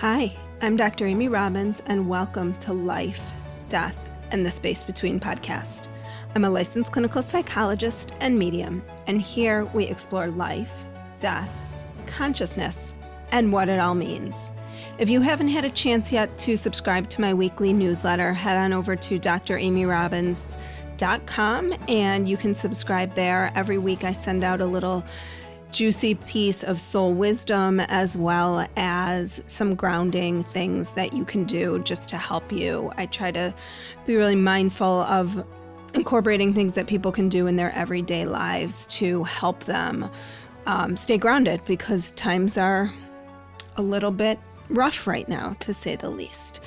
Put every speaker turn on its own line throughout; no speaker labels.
Hi, I'm Dr. Amy Robbins, and welcome to Life, Death, and the Space Between podcast. I'm a licensed clinical psychologist and medium, and here we explore life, death, consciousness, and what it all means. If you haven't had a chance yet to subscribe to my weekly newsletter, head on over to dramyrobbins.com and you can subscribe there. Every week I send out a little juicy piece of soul wisdom, as well as some grounding things that you can do just to help you. I try to be really mindful of incorporating things that people can do in their everyday lives to help them stay grounded, because times are a little bit rough right now, to say the least.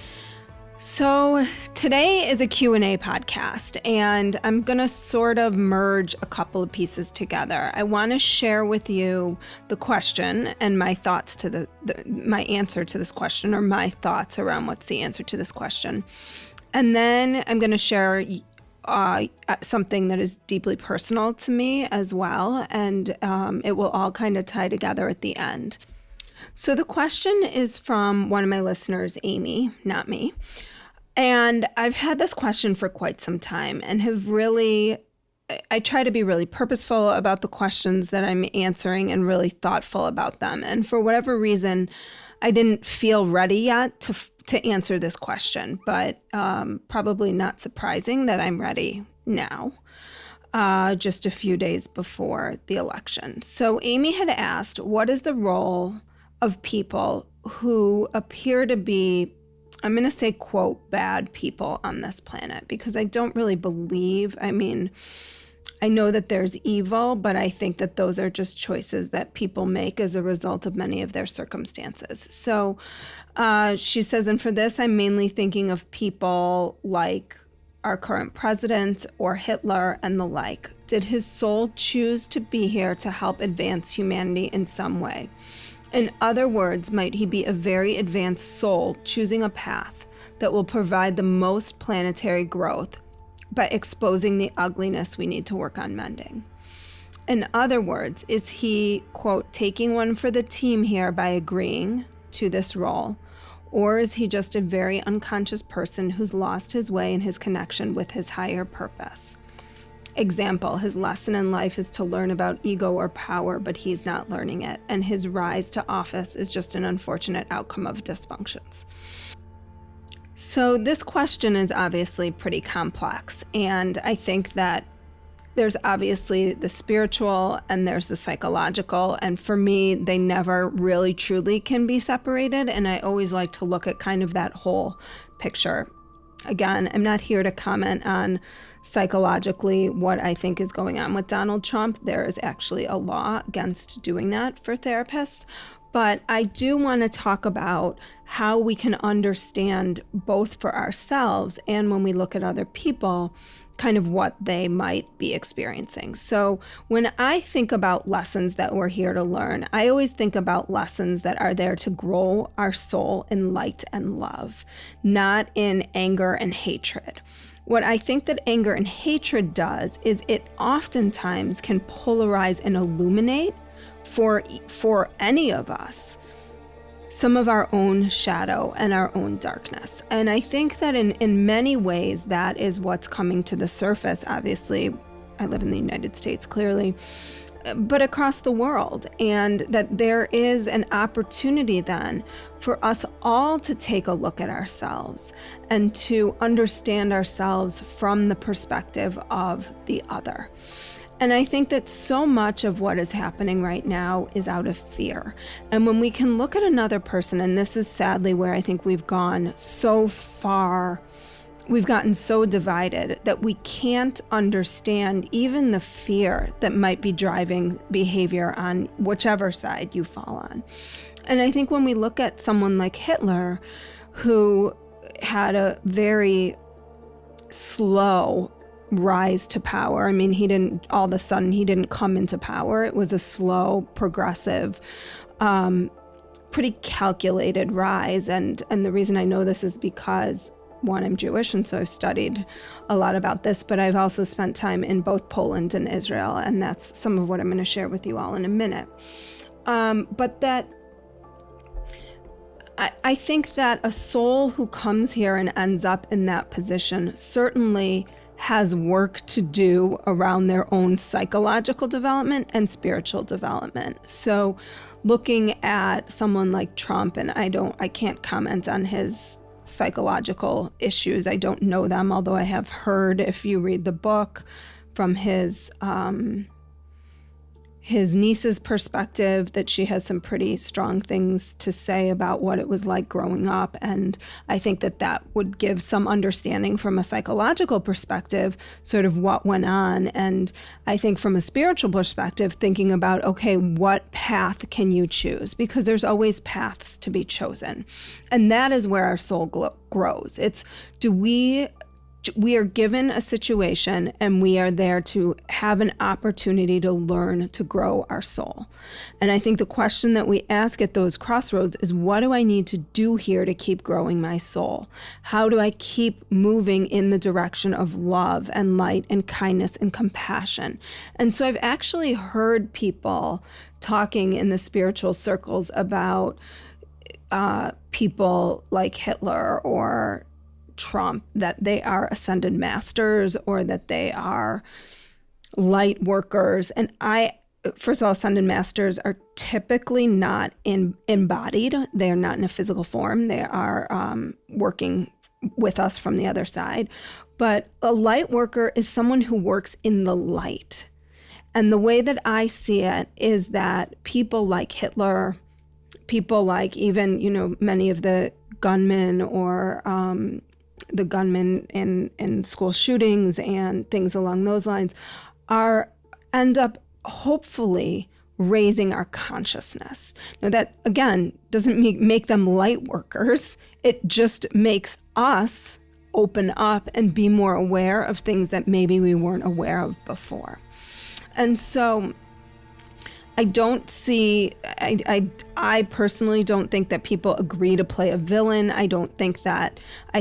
So today is a Q&A podcast, and I'm going to sort of merge a couple of pieces together. I want to share with you the question and my thoughts to my answer to this question, or my thoughts around what's the answer to this question. And then I'm going to share something that is deeply personal to me as well, and it will all kind of tie together at the end. So the question is from one of my listeners, Amy, not me. And I've had this question for quite some time and I try to be really purposeful about the questions that I'm answering and really thoughtful about them. And for whatever reason, I didn't feel ready yet to answer this question, but probably not surprising that I'm ready now. Just a few days before the election. So Amy had asked, what is the role of people who appear to be, I'm going to say, quote, bad people on this planet? Because I don't really believe, I know that there's evil, but I think that those are just choices that people make as a result of many of their circumstances. So she says, and for this, I'm mainly thinking of people like our current president or Hitler and the like. Did his soul choose to be here to help advance humanity in some way? In other words, might he be a very advanced soul choosing a path that will provide the most planetary growth by exposing the ugliness we need to work on mending? In other words, is he, quote, taking one for the team here by agreeing to this role? Or is he just a very unconscious person who's lost his way in his connection with his higher purpose? Example, his lesson in life is to learn about ego or power, but he's not learning it, and his rise to office is just an unfortunate outcome of dysfunctions. So this question is obviously pretty complex, and I think that there's obviously the spiritual and there's the psychological, and for me, they never really truly can be separated, and I always like to look at kind of that whole picture. Again, I'm not here to comment on psychologically what I think is going on with Donald Trump. There is actually a law against doing that for therapists. But I do want to talk about how we can understand, both for ourselves and when we look at other people, kind of what they might be experiencing. So when I think about lessons that we're here to learn, I always think about lessons that are there to grow our soul in light and love, not in anger and hatred. What I think that anger and hatred does is it oftentimes can polarize and illuminate for any of us some of our own shadow and our own darkness. And I think that in many ways, that is what's coming to the surface. Obviously, I live in the United States, clearly, but across the world. And that there is an opportunity then for us all to take a look at ourselves and to understand ourselves from the perspective of the other. And I think that so much of what is happening right now is out of fear. And when we can look at another person, and this is sadly where I think we've gone so far, we've gotten so divided that we can't understand even the fear that might be driving behavior on whichever side you fall on. And I think when we look at someone like Hitler, who had a very slow rise to power. I mean, he didn't come into power. It was a slow, progressive, pretty calculated rise. And the reason I know this is because, one, I'm Jewish, and so I've studied a lot about this, but I've also spent time in both Poland and Israel, and that's some of what I'm going to share with you all in a minute. But that I think that a soul who comes here and ends up in that position certainly has work to do around their own psychological development and spiritual development. So looking at someone like Trump, and I can't comment on his psychological issues. I don't know them, although I have heard, if you read the book, from his niece's perspective, that she has some pretty strong things to say about what it was like growing up. And I think that would give some understanding from a psychological perspective, sort of what went on. And I think from a spiritual perspective, thinking about, okay, what path can you choose? Because there's always paths to be chosen. And that is where our soul grows. It's, we are given a situation and we are there to have an opportunity to learn to grow our soul. And I think the question that we ask at those crossroads is, what do I need to do here to keep growing my soul? How do I keep moving in the direction of love and light and kindness and compassion? And so I've actually heard people talking in the spiritual circles about people like Hitler or Trump, that they are ascended masters or that they are light workers. And first of all, ascended masters are typically not embodied. They are not in a physical form. They are working with us from the other side. But a light worker is someone who works in the light. And the way that I see it is that people like Hitler, people like even, many of the gunmen or the gunmen in school shootings and things along those lines end up hopefully raising our consciousness. Now that, again, doesn't make them light workers. It just makes us open up and be more aware of things that maybe we weren't aware of before. And so I personally don't think that people agree to play a villain. I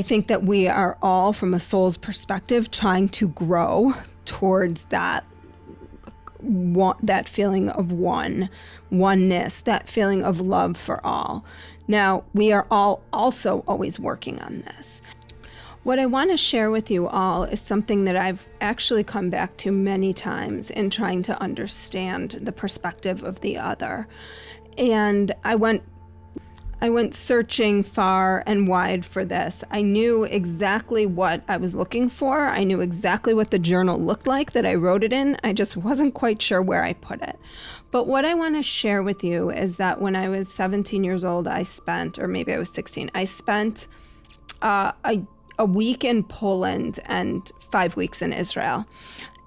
think that we are all, from a soul's perspective, trying to grow towards that feeling of oneness, that feeling of love for all. Now, we are all also always working on this. What I want to share with you all is something that I've actually come back to many times in trying to understand the perspective of the other. And I went searching far and wide for this. I knew exactly what I was looking for. I knew exactly what the journal looked like that I wrote it in. I just wasn't quite sure where I put it. But what I want to share with you is that when I was 17 years old, or maybe I was 16, I spent a week in Poland and 5 weeks in Israel.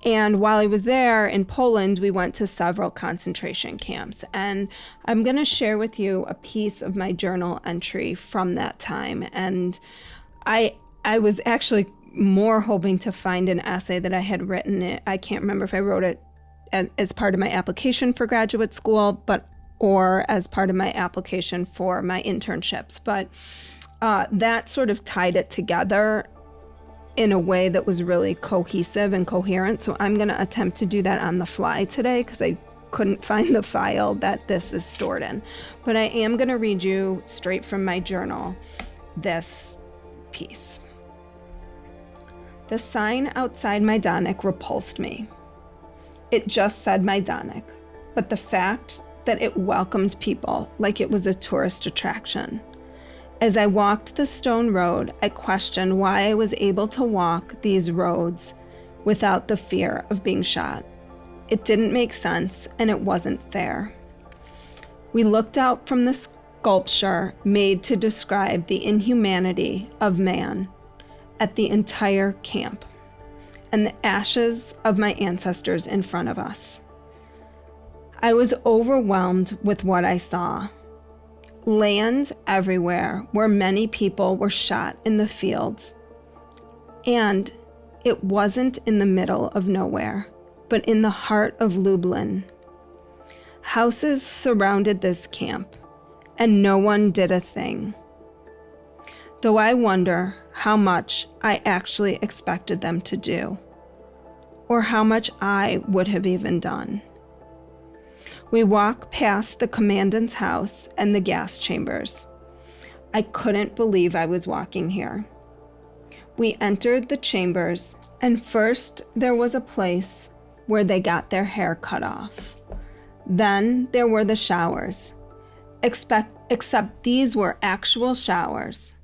And while I was there in Poland, we went to several concentration camps. And I'm going to share with you a piece of my journal entry from that time. And I was actually more hoping to find an essay that I had written. I can't remember if I wrote it as part of my application for graduate school, or as part of my application for my internships. But that sort of tied it together in a way that was really cohesive and coherent. So I'm going to attempt to do that on the fly today because I couldn't find the file that this is stored in. But I am going to read you straight from my journal this piece. The sign outside Majdanek repulsed me. It just said Majdanek, but the fact that it welcomed people like it was a tourist attraction. As I walked the stone road, I questioned why I was able to walk these roads without the fear of being shot. It didn't make sense, and it wasn't fair. We looked out from the sculpture made to describe the inhumanity of man at the entire camp and the ashes of my ancestors in front of us. I was overwhelmed with what I saw. Land everywhere where many people were shot in the fields. And it wasn't in the middle of nowhere, but in the heart of Lublin. Houses surrounded this camp, and no one did a thing. Though I wonder how much I actually expected them to do, or how much I would have even done. We walk past the commandant's house and the gas chambers. I couldn't believe I was walking here. We entered the chambers, and first there was a place where they got their hair cut off. Then there were the showers, except these were actual showers.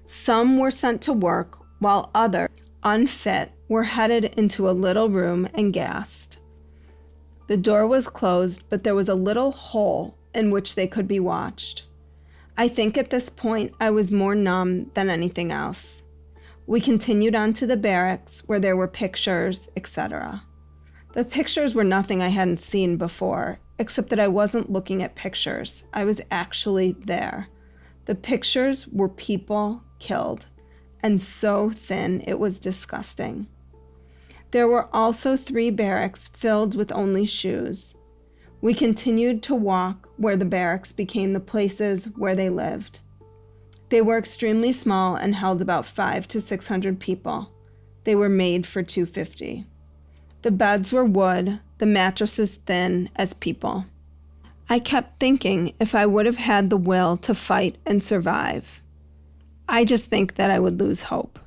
Some were sent to work, while others, unfit, were headed into a little room and gassed. The door was closed, but there was a little hole in which they could be watched. I think at this point I was more numb than anything else. We continued on to the barracks where there were pictures, etc. The pictures were nothing I hadn't seen before, except that I wasn't looking at pictures. I was actually there. The pictures were people killed, and so thin it was disgusting. There were also 3 barracks filled with only shoes. We continued to walk where the barracks became the places where they lived. They were extremely small and held about 500 to 600 people. They were made for 250. The beds were wood, the mattresses thin as people. I kept thinking if I would have had the will to fight and survive. I just think that I would lose hope.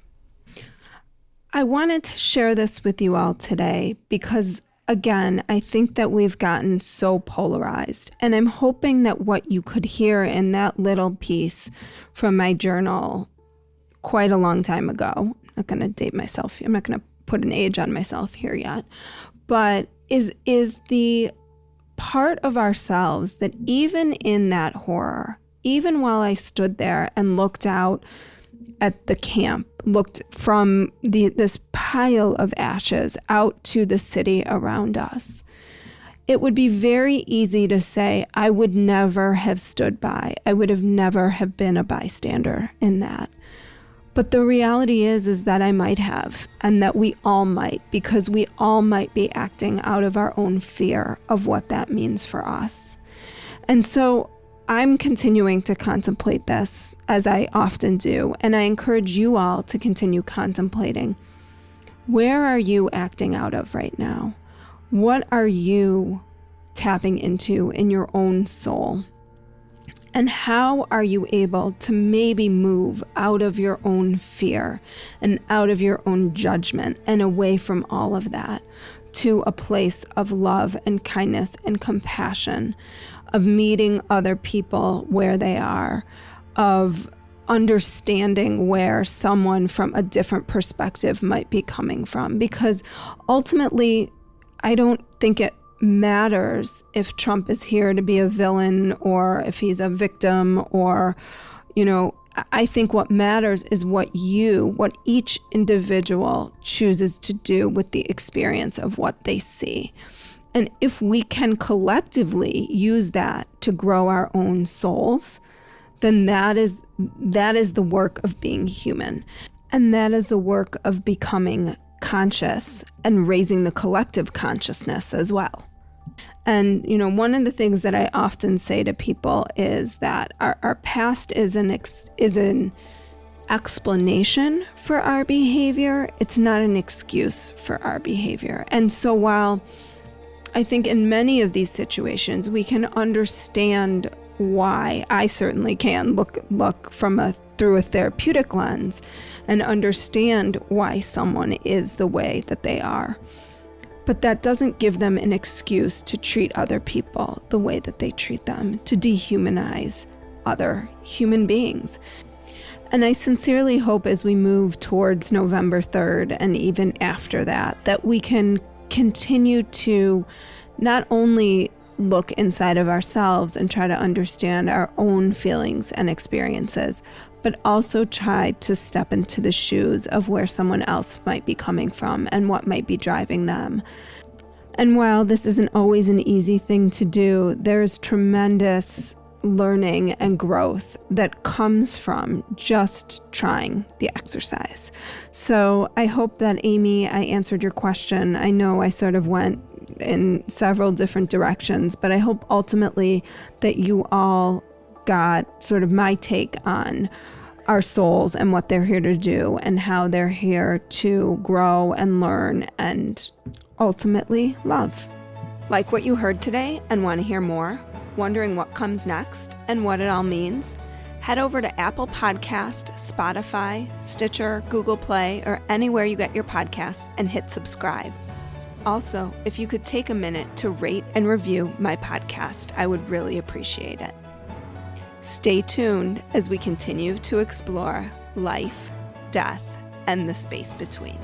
I wanted to share this with you all today because, again, I think that we've gotten so polarized, and I'm hoping that what you could hear in that little piece from my journal quite a long time ago, I'm not going to date myself, I'm not going to put an age on myself here yet, but is the part of ourselves that even in that horror, even while I stood there and looked out at the camp, looked from this pile of ashes out to the city around us, it would be very easy to say, I would never have stood by. I would have never have been a bystander in that. But the reality is that I might have, and that we all might, because we all might be acting out of our own fear of what that means for us. And so I'm continuing to contemplate this, as I often do, and I encourage you all to continue contemplating. Where are you acting out of right now? What are you tapping into in your own soul? And how are you able to maybe move out of your own fear and out of your own judgment and away from all of that to a place of love and kindness and compassion, of meeting other people where they are, of understanding where someone from a different perspective might be coming from? Because ultimately, I don't think it matters if Trump is here to be a villain or if he's a victim or, I think what matters is what each individual chooses to do with the experience of what they see. And if we can collectively use that to grow our own souls, then that is the work of being human. And that is the work of becoming conscious and raising the collective consciousness as well. And, one of the things that I often say to people is that our past is an explanation for our behavior. It's not an excuse for our behavior. And so while I think in many of these situations we can understand why, I certainly can look through a therapeutic lens and understand why someone is the way that they are. But that doesn't give them an excuse to treat other people the way that they treat them, to dehumanize other human beings. And I sincerely hope as we move towards November 3rd and even after that we can continue to not only look inside of ourselves and try to understand our own feelings and experiences, but also try to step into the shoes of where someone else might be coming from and what might be driving them. And while this isn't always an easy thing to do, there's tremendous learning and growth that comes from just trying the exercise. So I hope that, Amy, I answered your question. I know I sort of went in several different directions, but I hope ultimately that you all got sort of my take on our souls and what they're here to do and how they're here to grow and learn and ultimately love. Like what you heard today and want to hear more? Wondering what comes next and what it all means? Head over to Apple Podcast, Spotify, Stitcher, Google Play, or anywhere you get your podcasts and hit subscribe. Also, if you could take a minute to rate and review my podcast, I would really appreciate it. Stay tuned as we continue to explore life, death, and the space between.